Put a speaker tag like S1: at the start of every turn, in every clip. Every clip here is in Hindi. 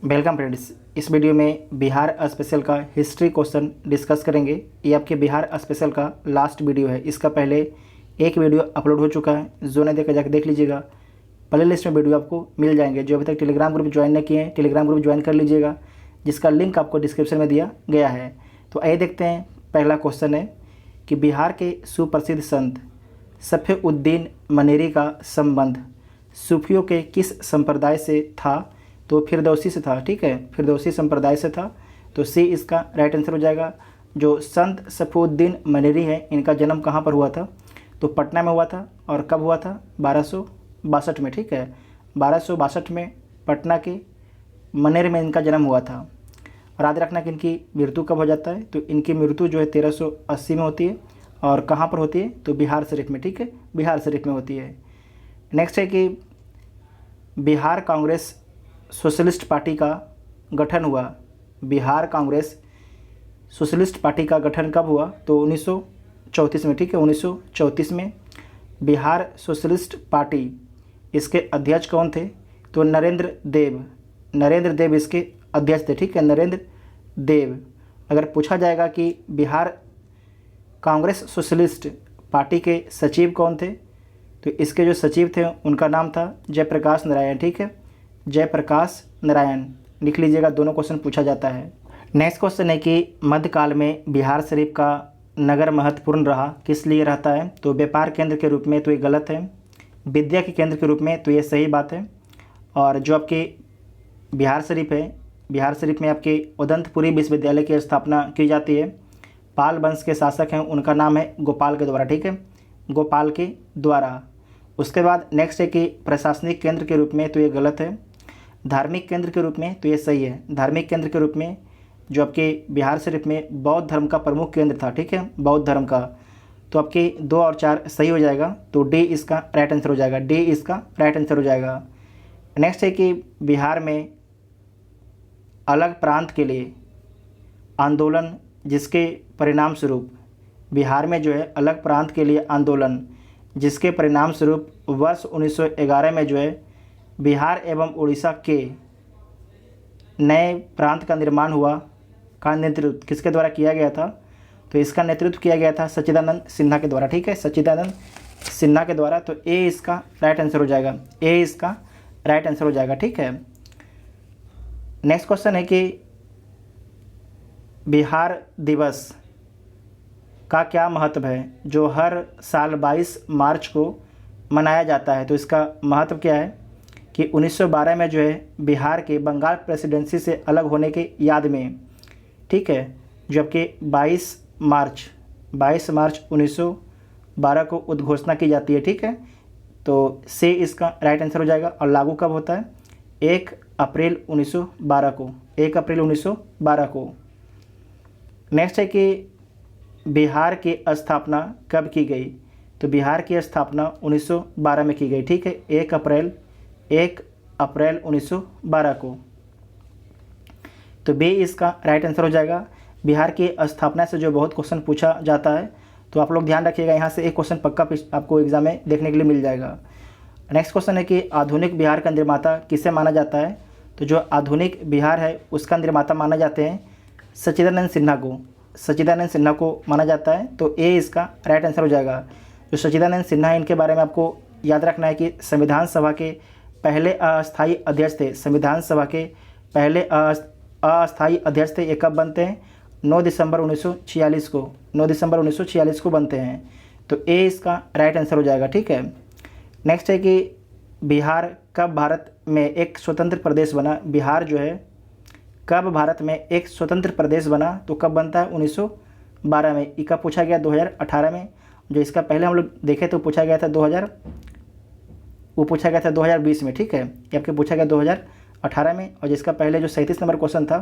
S1: Welcome friends. इस वीडियो में बिहार स्पेशल का हिस्ट्री क्वेश्चन डिस्कस करेंगे। ये आपके बिहार स्पेशल का लास्ट वीडियो है। इसका पहले एक वीडियो अपलोड हो चुका है, जो नहीं देखा जाकर देख लीजिएगा। प्ले लिस्ट में वीडियो आपको मिल जाएंगे। जो अभी तक टेलीग्राम ग्रुप ज्वाइन नहीं किए हैं, टेलीग्राम ग्रुप ज्वाइन कर लीजिएगा, जिसका लिंक आपको डिस्क्रिप्शन में दिया गया है। तो आइए देखते हैं। पहला क्वेश्चन है कि बिहार के सुप्रसिद्ध संत सफ़ीउद्दीन मनेरी का संबंध सूफियों के किस संप्रदाय से था? तो फिरदौसी से था। ठीक है, फिरदौसी संप्रदाय से था। तो सी इसका राइट आंसर हो जाएगा। जो संत सफ़ीउद्दीन मनेरी हैं, इनका जन्म कहाँ पर हुआ था? तो पटना में हुआ था। और कब हुआ था? 1262 में। ठीक है, 1262 में पटना के मनेर में इनका जन्म हुआ था। और याद रखना कि इनकी मृत्यु कब हो जाता है? तो इनकी मृत्यु जो है 1380 में होती है। और कहाँ पर होती है? तो बिहार शरीफ में। ठीक है, बिहार शरीफ में होती है। नेक्स्ट है कि बिहार कांग्रेस सोशलिस्ट पार्टी का गठन हुआ। बिहार कांग्रेस सोशलिस्ट पार्टी का गठन कब हुआ? तो 1934 में। ठीक है, 1934 में बिहार सोशलिस्ट पार्टी, इसके अध्यक्ष कौन थे? तो नरेंद्र देव इसके अध्यक्ष थे। ठीक है, नरेंद्र देव। अगर पूछा जाएगा कि बिहार कांग्रेस सोशलिस्ट पार्टी के सचिव कौन थे, तो इसके जो सचिव थे उनका नाम था जयप्रकाश नारायण। ठीक है, जयप्रकाश नारायण लिख लीजिएगा। दोनों क्वेश्चन पूछा जाता है। नेक्स्ट क्वेश्चन है कि मध्यकाल में बिहार शरीफ का नगर महत्वपूर्ण रहा, किस लिए रहता है? तो व्यापार केंद्र के रूप में, तो ये गलत है। विद्या के केंद्र के रूप में, तो ये सही बात है। और जो आपके बिहार शरीफ है, बिहार शरीफ में आपके उदंतपुरी विश्वविद्यालय की स्थापना की जाती है। पाल वंश के शासक हैं, उनका नाम है गोपाल के द्वारा। ठीक है, गोपाल के द्वारा। उसके बाद नेक्स्ट है कि प्रशासनिक केंद्र के रूप में, तो ये गलत है। धार्मिक केंद्र के रूप में, तो ये सही है। धार्मिक केंद्र के रूप में जो आपके बिहार शरीफ में बौद्ध धर्म का प्रमुख केंद्र था। ठीक है, बौद्ध धर्म का। तो आपके 2 और 4 सही हो जाएगा। तो डी इसका राइट आंसर हो जाएगा। डी इसका राइट आंसर हो जाएगा। नेक्स्ट है कि बिहार में अलग प्रांत के लिए आंदोलन, जिसके परिणाम स्वरूप बिहार में जो है अलग प्रांत के लिए आंदोलन, जिसके परिणाम स्वरूप वर्ष 1911 में जो है बिहार एवं उड़ीसा के नए प्रांत का निर्माण हुआ, का नेतृत्व किसके द्वारा किया गया था? तो इसका नेतृत्व किया गया था सच्चिदानंद सिन्हा के द्वारा। ठीक है, सच्चिदानंद सिन्हा के द्वारा। तो ए इसका राइट आंसर हो जाएगा। ए इसका राइट आंसर हो जाएगा। ठीक है। नेक्स्ट क्वेश्चन है कि बिहार दिवस का क्या महत्व है, जो हर साल 22 मार्च को मनाया जाता है? तो इसका महत्व क्या है कि 1912 में जो है बिहार के बंगाल प्रेसिडेंसी से अलग होने के याद में, ठीक है, जो आपके 22 मार्च 1912 को उद्घोषणा की जाती है। ठीक है, तो से इसका राइट आंसर हो जाएगा। और लागू कब होता है? 1 अप्रैल 1912 को। 1 अप्रैल 1912 को। नेक्स्ट है कि बिहार की स्थापना कब की गई? तो बिहार की स्थापना 1912 में की गई। ठीक है, 1 अप्रैल 1912 को। तो बी इसका राइट आंसर हो जाएगा। बिहार की स्थापना से जो बहुत क्वेश्चन पूछा जाता है, तो आप लोग ध्यान रखिएगा, यहाँ से एक क्वेश्चन पक्का आपको एग्जाम में देखने के लिए मिल जाएगा। नेक्स्ट क्वेश्चन है कि आधुनिक बिहार का निर्माता किसे माना जाता है? तो जो आधुनिक बिहार है उसका निर्माता माना जाते हैं सच्चिदानंद सिन्हा को। सच्चिदानंद सिन्हा को माना जाता है। तो ए इसका राइट आंसर हो जाएगा। जो सच्चिदानंद सिन्हा, इनके बारे में आपको याद रखना है कि संविधान सभा के पहले अस्थायी अध्यक्ष थे। संविधान सभा के पहले अस्थायी अध्यक्ष थे। ये कब बनते हैं? 9 दिसंबर 1946 को। 9 दिसंबर 1946 को बनते हैं। तो ए इसका राइट आंसर हो जाएगा। ठीक है। नेक्स्ट है कि बिहार कब भारत में एक स्वतंत्र प्रदेश बना? बिहार जो है कब भारत में एक स्वतंत्र प्रदेश बना? तो कब बनता है? 1912 में। इसका पूछा गया 2018 में। जो इसका पहले हम लोग देखे तो पूछा गया था 2020 में। ठीक है, ये आपके पूछा गया 2018 में। और जिसका पहले जो 37 नंबर क्वेश्चन था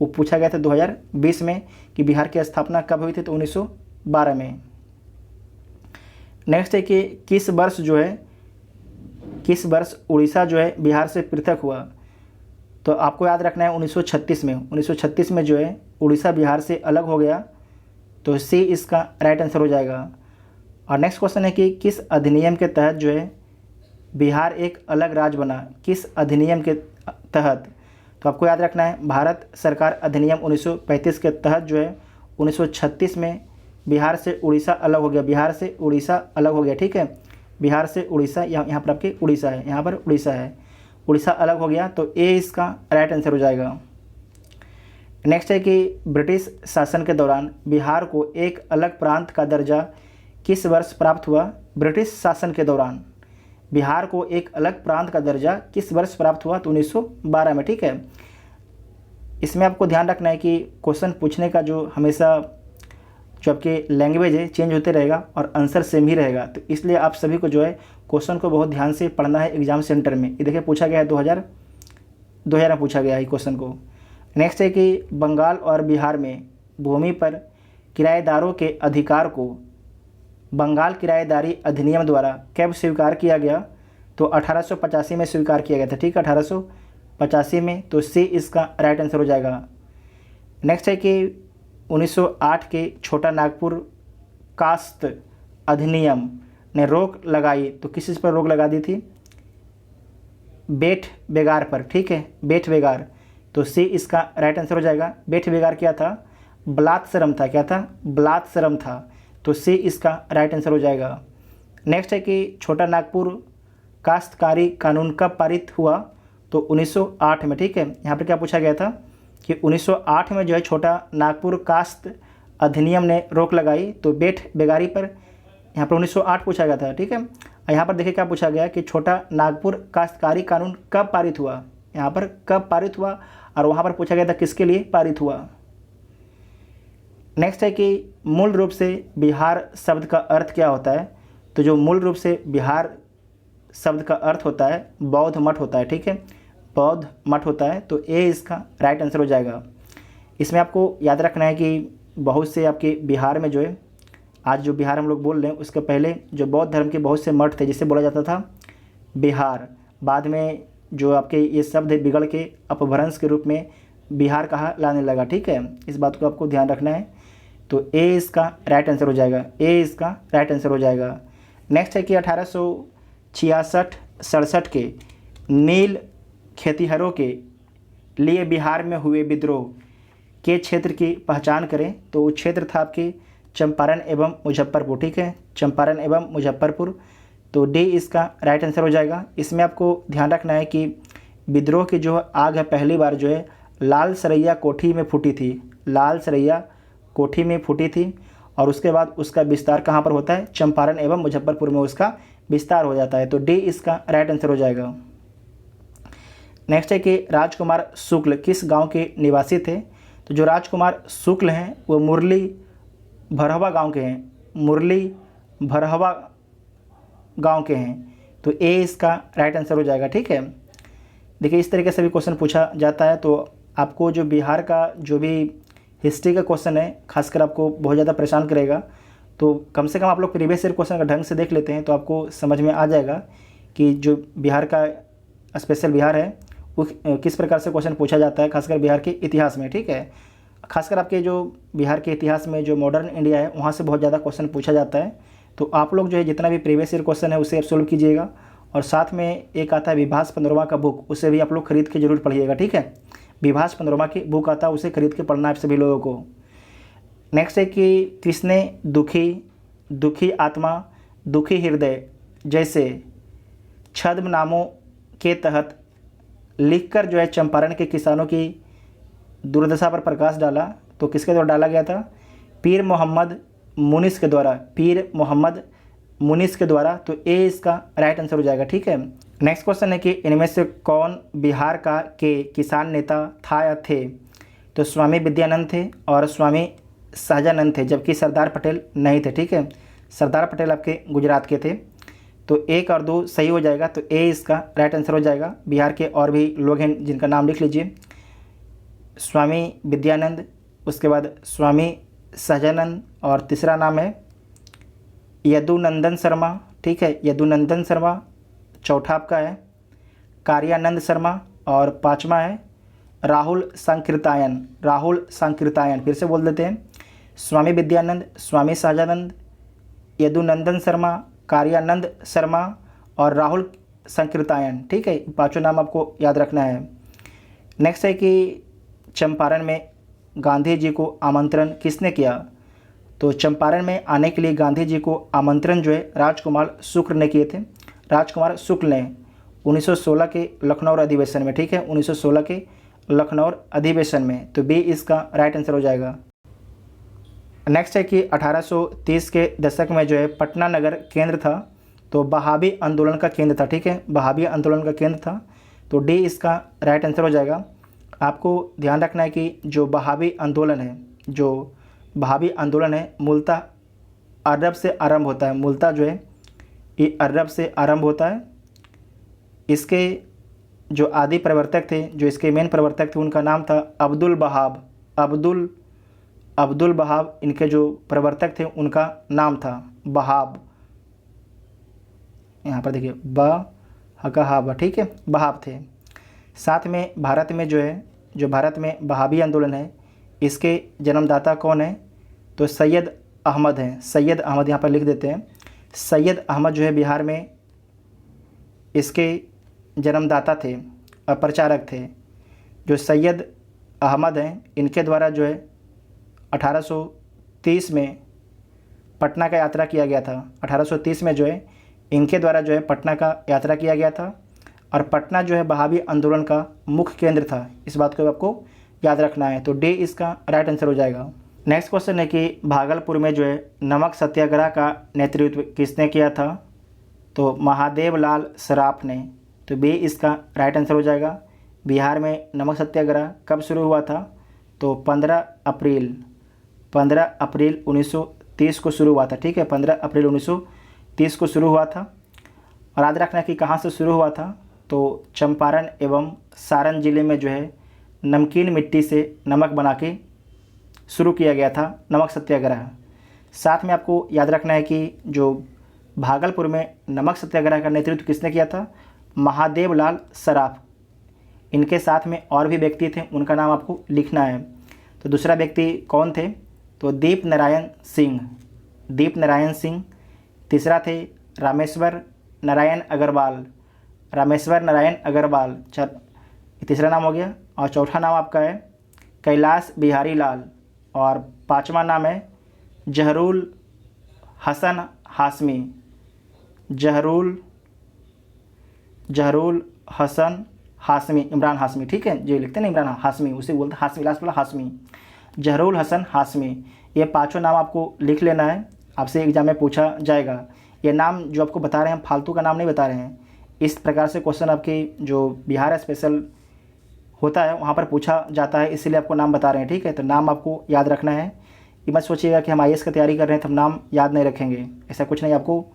S1: वो पूछा गया था 2020 में कि बिहार की स्थापना कब हुई थी? तो 1912 में। नेक्स्ट है कि किस वर्ष उड़ीसा जो है बिहार से पृथक हुआ? तो आपको याद रखना है 1936 में। 1936 में जो है उड़ीसा बिहार से अलग हो गया। तो सी इसका राइट आंसर हो जाएगा। और नेक्स्ट क्वेश्चन है कि किस अधिनियम के तहत जो है बिहार एक अलग राज्य बना? किस अधिनियम के तहत? तो आपको याद रखना है भारत सरकार अधिनियम 1935 के तहत जो है 1936 में बिहार से उड़ीसा अलग हो गया, बिहार से उड़ीसा अलग हो गया, ठीक है। बिहार से उड़ीसा, यहाँ पर आपके उड़ीसा है, यहाँ पर उड़ीसा है, उड़ीसा अलग हो गया, तो ए इसका राइट आंसर हो जाएगा। नेक्स्ट है कि ब्रिटिश शासन के दौरान बिहार को एक अलग प्रांत का दर्जा किस वर्ष प्राप्त हुआ? ब्रिटिश शासन के दौरान बिहार को एक अलग प्रांत का दर्जा किस वर्ष प्राप्त हुआ? तो 1912 में, ठीक है। इसमें आपको ध्यान रखना है कि क्वेश्चन पूछने का जो हमेशा जो आपके लैंग्वेज है चेंज होते रहेगा और आंसर सेम ही रहेगा, तो इसलिए आप सभी को जो है क्वेश्चन को बहुत ध्यान से पढ़ना है एग्जाम सेंटर में। ये देखिए पूछा गया है 2000 में पूछा गया है क्वेश्चन को। नेक्स्ट है कि बंगाल और बिहार में भूमि पर किराएदारों के अधिकार को बंगाल किराएदारी अधिनियम द्वारा कब स्वीकार किया गया? तो 1885 में स्वीकार किया गया था, ठीक है, 1885 में, तो सी इसका राइट आंसर हो जाएगा। नेक्स्ट है कि 1908 के छोटा नागपुर कास्त अधिनियम ने रोक लगाई, तो किस चीज़ पर रोक लगा दी थी? बेट बेगार पर, ठीक है, बेट बेगार, तो सी इसका राइट आंसर हो जाएगा। बेट बेगार क्या था? बलात्सरम था, क्या था? बलात्सरम था, तो सी इसका राइट आंसर हो जाएगा। नेक्स्ट है कि छोटा नागपुर काश्तकारी कानून कब पारित हुआ? तो 1908 में, ठीक है। यहाँ पर क्या पूछा गया था कि 1908 में जो है छोटा नागपुर कास्त अधिनियम ने रोक लगाई, तो बेट बेगारी पर यहाँ पर 1908 पूछा गया था, ठीक है। यहाँ पर देखिए क्या पूछा गया कि छोटा नागपुर काश्तकारी कानून कब पारित हुआ, यहाँ पर कब पारित हुआ, और वहाँ पर पूछा गया था किसके लिए पारित हुआ। नेक्स्ट है कि मूल रूप से बिहार शब्द का अर्थ क्या होता है? तो जो मूल रूप से बिहार शब्द का अर्थ होता है बौद्ध मठ होता है, ठीक है, बौद्ध मठ होता है, तो ए इसका राइट आंसर हो जाएगा। इसमें आपको याद रखना है कि बहुत से आपके बिहार में जो है, आज जो बिहार हम लोग बोल रहे हैं उसके पहले जो बौद्ध धर्म के बहुत से मठ थे जिसे बोला जाता था बिहार। बाद में जो आपके ये शब्द है बिगड़ के अपभ्रंश के रूप में बिहार कहा लाने लगा, ठीक है, इस बात को आपको ध्यान रखना है। तो ए इसका राइट आंसर हो जाएगा, ए इसका राइट आंसर हो जाएगा। नेक्स्ट है कि 1866-67 के नील खेतिहरों के लिए बिहार में हुए विद्रोह के क्षेत्र की पहचान करें, तो वो क्षेत्र था आपके चंपारण एवं मुजफ्फरपुर, ठीक है, चंपारण एवं मुजफ्फरपुर, तो डी इसका राइट आंसर हो जाएगा। इसमें आपको ध्यान रखना है कि विद्रोह की जो आग है पहली बार जो है लाल सरैया कोठी में फूटी थी, लाल सरैया कोठी में फूटी थी, और उसके बाद उसका विस्तार कहाँ पर होता है? चंपारण एवं मुजफ्फरपुर में उसका विस्तार हो जाता है, तो डी इसका राइट आंसर हो जाएगा। नेक्स्ट है कि राजकुमार शुक्ल किस गांव के निवासी थे? तो जो राजकुमार शुक्ल हैं वो मुरली भरहवा गांव के हैं, मुरली भरहवा गांव के हैं, तो ए इसका राइट आंसर हो जाएगा, ठीक है। देखिए इस तरीके से भी क्वेश्चन पूछा जाता है, तो आपको जो बिहार का जो भी हिस्ट्री का क्वेश्चन है खासकर आपको बहुत ज़्यादा परेशान करेगा, तो कम से कम आप लोग प्रीवियस ईयर क्वेश्चन का ढंग से देख लेते हैं तो आपको समझ में आ जाएगा कि जो बिहार का स्पेशल बिहार है वो किस प्रकार से क्वेश्चन पूछा जाता है, खासकर बिहार के इतिहास में, ठीक है। खासकर आपके जो बिहार के इतिहास में जो मॉडर्न इंडिया है वहाँ से बहुत ज़्यादा क्वेश्चन पूछा जाता है, तो आप लोग जो है जितना भी प्रीवियस ईयर क्वेश्चन है उसे आप सोल्व कीजिएगा, और साथ में एक आता है विभास पनोरमा का बुक, उसे भी आप लोग खरीद के जरूर पढ़िएगा, ठीक है। विभास पनोरमा की बुक आता है, उसे खरीद के पढ़ना है आप सभी लोगों को। नेक्स्ट है कि किसने दुखी आत्मा दुखी हृदय जैसे छद्म नामों के तहत लिखकर जो है चंपारण के किसानों की दुर्दशा पर प्रकाश डाला? तो किसके द्वारा डाला गया था? पीर मोहम्मद मुनिस के द्वारा, पीर मोहम्मद मुनिस के द्वारा, तो ए इसका राइट आंसर हो जाएगा, ठीक है। नेक्स्ट क्वेश्चन है कि इनमें से कौन बिहार के किसान नेता था या थे? तो स्वामी विद्यानंद थे और स्वामी सहजानंद थे, जबकि सरदार पटेल नहीं थे, ठीक है। सरदार पटेल आपके गुजरात के थे, तो 1 और 2 सही हो जाएगा, तो ए इसका राइट आंसर हो जाएगा। बिहार के और भी लोग हैं जिनका नाम लिख लीजिए, स्वामी विद्यानंद, उसके बाद स्वामी सहजानंद, और तीसरा नाम है यदुनंदन शर्मा, ठीक है, यदुनंदन शर्मा। चौथा आपका है कार्यानंद शर्मा, और पांचवा है राहुल सांकृतायन, राहुल सांकृतायन। फिर से बोल देते हैं, स्वामी विद्यानंद, स्वामी सहजानंद, यदुनंदन शर्मा, कार्यानंद शर्मा और राहुल सांकृतायन, ठीक है, पांचों नाम आपको याद रखना है। नेक्स्ट है कि चंपारण में गांधी जी को आमंत्रण किसने किया? तो चंपारण में आने के लिए गांधी जी को आमंत्रण जो है राजकुमार शुक्ल ने किए थे। राजकुमार शुक्ल ने 1916 के लखनऊ अधिवेशन में, ठीक है, 1916 के लखनऊ अधिवेशन में। तो बी इसका राइट आंसर हो जाएगा। नेक्स्ट है कि 1830 के दशक में जो है पटना नगर केंद्र था, तो बहावी आंदोलन का केंद्र था, ठीक है, बहावी आंदोलन का केंद्र था। तो डी इसका राइट आंसर हो जाएगा। आपको ध्यान रखना है कि जो बहावी आंदोलन है, मूलतः अरब से आरंभ होता है, मूलतः जो है ये अरब से आरंभ होता है। इसके जो आदि प्रवर्तक थे, जो इसके मेन प्रवर्तक थे, उनका नाम था अब्दुल बहाब। इनके जो प्रवर्तक थे उनका नाम था बहाब। यहाँ पर देखिए बहाब, ठीक है, बहाब थे। साथ में भारत में भारत में बहाबी आंदोलन है, इसके जन्मदाता कौन है? तो सैयद अहमद हैं। सैयद अहमद यहाँ पर लिख देते हैं। सैयद अहमद जो है बिहार में इसके जन्मदाता थे और प्रचारक थे। जो सैयद अहमद हैं, इनके द्वारा जो है 1830 में पटना का यात्रा किया गया था। 1830 में जो है इनके द्वारा जो है पटना का यात्रा किया गया था, और पटना जो है बहावी आंदोलन का मुख्य केंद्र था। इस बात को आपको याद रखना है। तो डी इसका राइट आंसर हो जाएगा। नेक्स्ट क्वेश्चन है कि भागलपुर में जो है नमक सत्याग्रह का नेतृत्व किसने किया था? तो महादेव लाल सराफ ने। तो बी इसका राइट आंसर हो जाएगा। बिहार में नमक सत्याग्रह कब शुरू हुआ था? तो 15 अप्रैल 1930 को शुरू हुआ था, ठीक है, 15 अप्रैल 1930 को शुरू हुआ था। और याद रखना कि कहाँ से शुरू हुआ था? तो चंपारण एवं सारण जिले में जो है नमकीन मिट्टी से नमक बना के शुरू किया गया था नमक सत्याग्रह। साथ में आपको याद रखना है कि जो भागलपुर में नमक सत्याग्रह का नेतृत्व किसने किया था? महादेव लाल सराफ। इनके साथ में और भी व्यक्ति थे, उनका नाम आपको लिखना है। तो दूसरा व्यक्ति कौन थे? तो दीप नारायण सिंह। तीसरा थे रामेश्वर नारायण अग्रवाल। तीसरा नाम हो गया। और चौथा नाम आपका है कैलाश बिहारी लाल। और पांचवा नाम है जहरूल हसन हाशमी, इमरान हाशमी, ठीक है, जो लिखते हैं ना इमरान हाशमी, उसे बोलते हैं हाशमी, लास्ट वाला हाशमी, जहरूल हसन हाशमी। ये पांचों नाम आपको लिख लेना है, आपसे एग्जाम में पूछा जाएगा। ये नाम जो आपको बता रहे हैं फालतू का नाम नहीं बता रहे हैं। इस प्रकार से क्वेश्चन आपके जो बिहार स्पेशल होता है वहाँ पर पूछा जाता है, इसीलिए आपको नाम बता रहे हैं, ठीक है। तो नाम आपको याद रखना है। ये मत सोचिएगा कि हम IAS की तैयारी कर रहे हैं तो हम नाम याद नहीं रखेंगे, ऐसा कुछ नहीं, आपको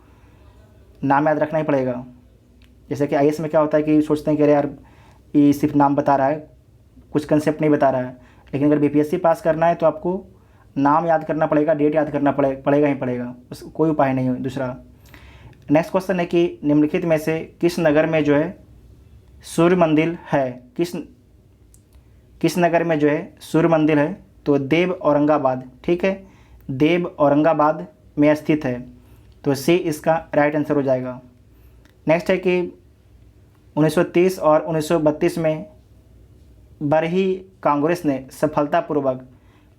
S1: नाम याद रखना ही पड़ेगा। जैसे कि IAS में क्या होता है कि सोचते हैं कि अरे यार ये सिर्फ नाम बता रहा है, कुछ कंसेप्ट नहीं बता रहा है। लेकिन अगर BPSC पास करना है तो आपको नाम याद करना पड़ेगा, डेट याद करना पड़ेगा ही पड़ेगा, उस कोई उपाय नहीं है दूसरा। नेक्स्ट क्वेश्चन है कि निम्नलिखित में से किस नगर में जो है सूर्य मंदिर है? किस नगर में जो है सूर्य मंदिर है? तो देव औरंगाबाद, ठीक है, देव औरंगाबाद में स्थित है। तो सी इसका राइट आंसर हो जाएगा। नेक्स्ट है कि 1930 और 1932 में बरही कांग्रेस ने सफलतापूर्वक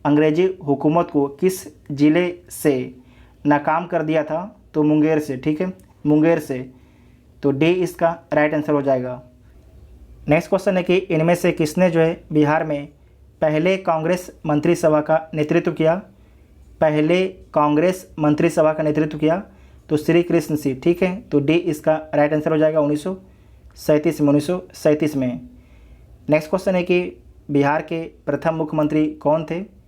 S1: अंग्रेजी हुकूमत को किस जिले से नाकाम कर दिया था? तो मुंगेर से, ठीक है, मुंगेर से। तो डी इसका राइट आंसर हो जाएगा। नेक्स्ट क्वेश्चन है कि इनमें से किसने जो है बिहार में पहले कांग्रेस मंत्रिसभा का नेतृत्व किया? तो श्री कृष्ण सिंह, ठीक है। तो डी इसका राइट आंसर हो जाएगा 1937 में। नेक्स्ट क्वेश्चन है कि बिहार के प्रथम मुख्यमंत्री कौन थे?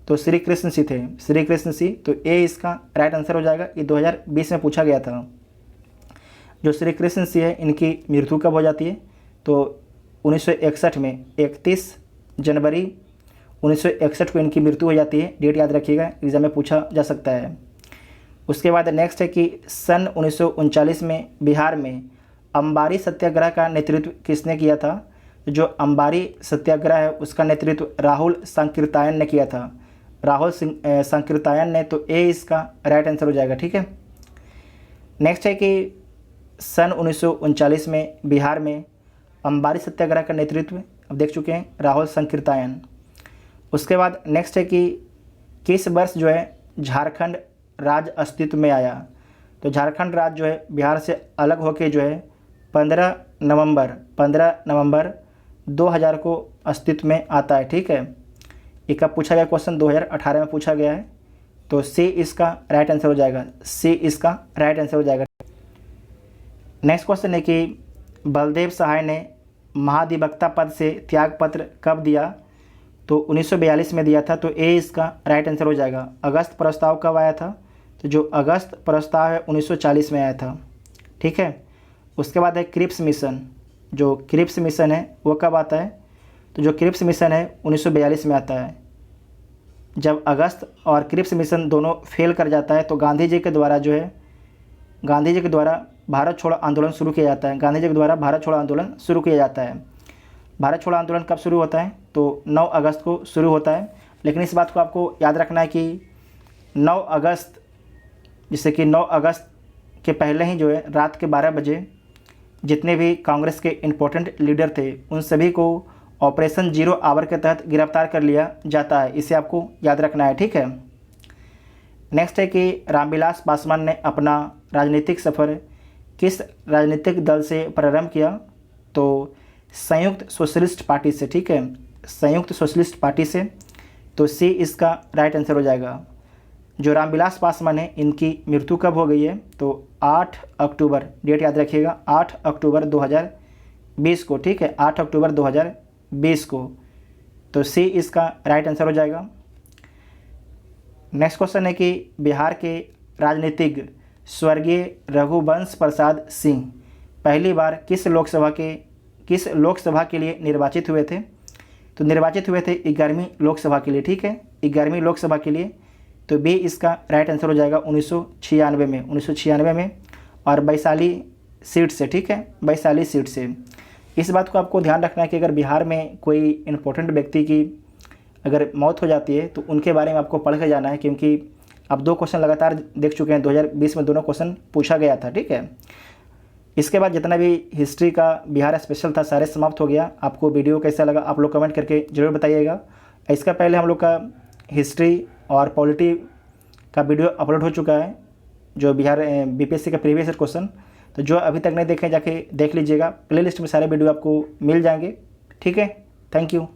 S1: तो श्री कृष्ण सिंह थे, श्री कृष्ण सिंह। तो ए इसका राइट आंसर हो जाएगा। ये 2020 में पूछा गया था। जो श्री कृष्ण सिंह है इनकी मृत्यु कब हो जाती है? तो 1961 में 31 जनवरी 1961 को इनकी मृत्यु हो जाती है। डेट याद रखिएगा, एग्जाम में पूछा जा सकता है। उसके बाद नेक्स्ट है कि सन 1939 में बिहार में अंबारी सत्याग्रह का नेतृत्व किसने किया था? जो अंबारी सत्याग्रह है उसका नेतृत्व राहुल सांकृत्यायन ने किया था, राहुल सांकृत्यायन ने। तो ए इसका राइट आंसर हो जाएगा, ठीक है। नेक्स्ट है कि सन 1939 में बिहार में अंबारी सत्याग्रह का नेतृत्व अब देख चुके हैं, राहुल संकीर्तायन। उसके बाद नेक्स्ट है कि किस वर्ष जो है झारखंड राज्य अस्तित्व में आया। तो झारखंड राज्य जो है बिहार से अलग होके जो है 15 नवंबर 2000 को अस्तित्व में आता है। ठीक है, ये कब पूछा गया क्वेश्चन, 2018 में पूछा गया है। तो सी इसका राइट आंसर हो जाएगा, सी इसका राइट आंसर हो जाएगा। नेक्स्ट क्वेश्चन है कि बलदेव सहाय ने महाधिवक्ता पद से त्यागपत्र कब दिया। तो 1942 में दिया था, तो ए इसका राइट आंसर हो जाएगा। अगस्त प्रस्ताव कब आया था, तो जो अगस्त प्रस्ताव है 1940 में आया था। ठीक है, उसके बाद है क्रिप्स मिशन। जो क्रिप्स मिशन है वो कब आता है, तो जो क्रिप्स मिशन है 1942 में आता है। जब अगस्त और क्रिप्स मिशन दोनों फेल कर जाता है तो गांधी जी के द्वारा जो है, गांधी जी के द्वारा भारत छोड़ो आंदोलन शुरू किया जाता है। गांधी जी के द्वारा भारत छोड़ो आंदोलन शुरू किया जाता है। भारत छोड़ो आंदोलन कब शुरू होता है, तो 9 अगस्त को शुरू होता है। लेकिन इस बात को आपको याद रखना है कि 9 अगस्त, जिससे कि 9 अगस्त के पहले ही जो है रात के 12 बजे जितने भी कांग्रेस के इम्पोर्टेंट लीडर थे उन सभी को ऑपरेशन जीरो आवर के तहत गिरफ्तार कर लिया जाता है। इसे आपको याद रखना है। ठीक है, नेक्स्ट है कि रामविलास पासवान ने अपना राजनीतिक सफ़र किस राजनीतिक दल से प्रारंभ किया। तो संयुक्त सोशलिस्ट पार्टी से। ठीक है, संयुक्त सोशलिस्ट पार्टी से। तो सी इसका राइट आंसर हो जाएगा। जो रामविलास पासवान है इनकी मृत्यु कब हो गई है, तो 8 अक्टूबर, डेट याद रखिएगा, 8 अक्टूबर 2020 को। ठीक है, 8 अक्टूबर 2020 को। तो सी इसका राइट आंसर हो जाएगा। नेक्स्ट क्वेश्चन है कि बिहार के राजनीतिज्ञ स्वर्गीय रघुवंश प्रसाद सिंह पहली बार किस लोकसभा के लिए निर्वाचित हुए थे। तो निर्वाचित हुए थे 11वीं लोकसभा के लिए। ठीक है, 11वीं लोकसभा के लिए। तो बी इसका राइट आंसर हो जाएगा 1996 में और वैशाली सीट से। ठीक है, वैशाली सीट से। इस बात को आपको ध्यान रखना है कि अगर बिहार में कोई इम्पोर्टेंट व्यक्ति की अगर मौत हो जाती है तो उनके बारे में आपको पढ़ के जाना है, क्योंकि आप 2 क्वेश्चन लगातार देख चुके हैं। 2020 में दोनों क्वेश्चन पूछा गया था। ठीक है, इसके बाद जितना भी हिस्ट्री का बिहार स्पेशल था सारे समाप्त हो गया। आपको वीडियो कैसा लगा आप लोग कमेंट करके ज़रूर बताइएगा। इसका पहले हम लोग का हिस्ट्री और पॉलिटी का वीडियो अपलोड हो चुका है, जो बिहार बीपीएससी का प्रीवियस ईयर क्वेश्चन। तो जो अभी तक नहीं देखे जाके देख लीजिएगा, प्लेलिस्ट में सारे वीडियो आपको मिल जाएंगे। ठीक है, थैंक यू।